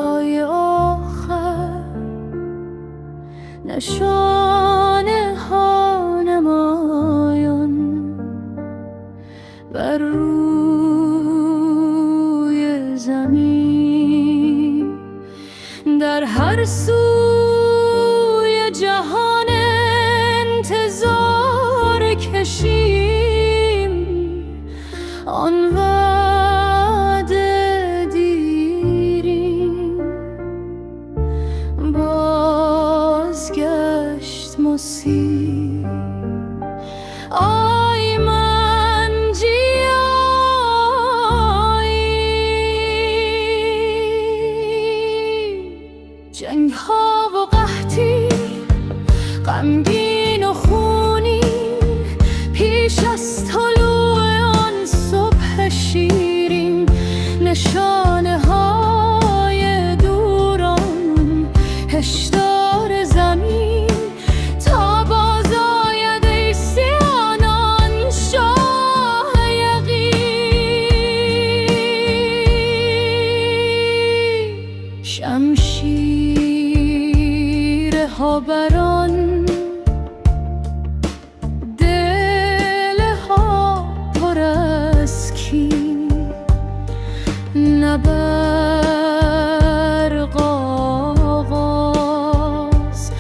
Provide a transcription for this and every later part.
های آخر نشانه ها نمایان بر روی زمین. در هر سوی جهان انتظار کشیم آن وعده دیریم. بازگشت مسیح آی من جیایی. جنگ ها و قحطی غمگین و خونین پیش از طلوع آن صبح شیرین. نشانه های دوران هشدار زمین تا باز آید ای سیانان شاه یقین. شمشیر ها بران دل ها پر از کین نبرق آغاز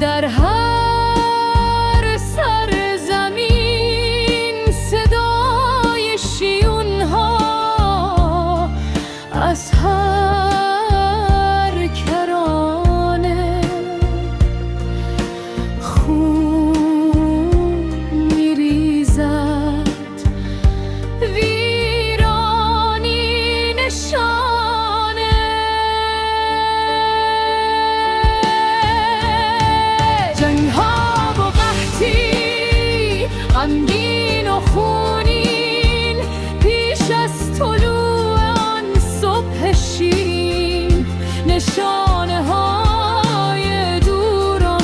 در هر سرزمین. صدای شیون ها از هر کرانه خون میریزد ویرانی نشانه. جنگ ها و قحطی غمگین و خونین پیش از طلوع آن صبح شیرین. نشانه های دوران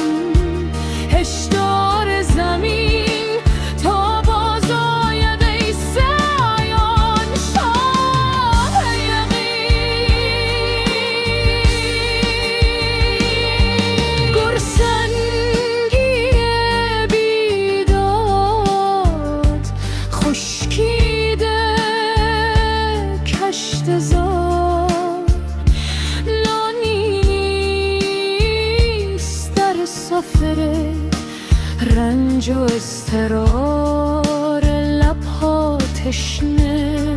هشدار زمین تا باز آید ای سیان شاه یقین. گرسنگی بیداد خشکیده کشت زار نانی نیست در سفر رنج و اضطرار لبها تشنه.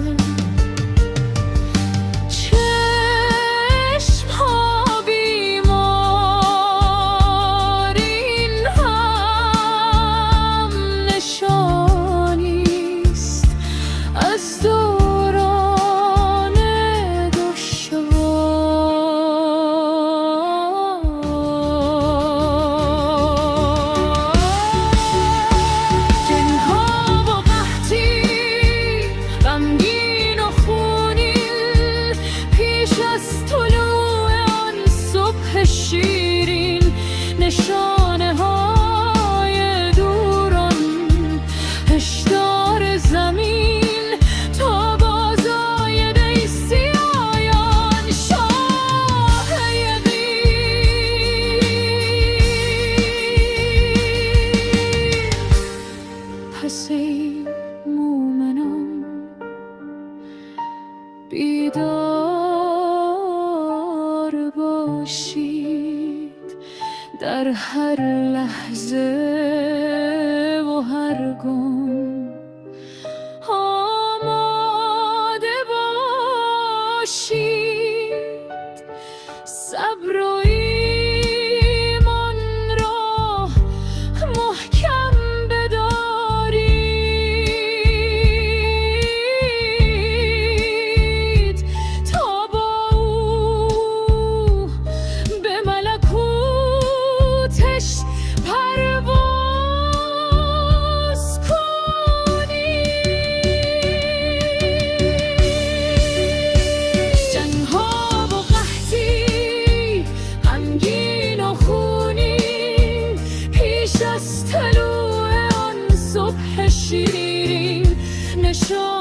چشمها بیمار این هم نشانیست از دوران دشوار. جنگ ها و قحطی غمگین و خونین پیش از طلوع آن صبح شیرین. نشانه های دوران هشدار زمین تا باز آید ای سیایان شاه یقین. پس ای مومنان بیدار باشید در هر لحظه و هر گام. آماده باشید صبر و ایمان را محکم بدارید تا با او به ملکوتش پرواز کنید. جنگ ها و قحطی غمگین و خونین پیش از طلوع آن صبح شیرین. نشان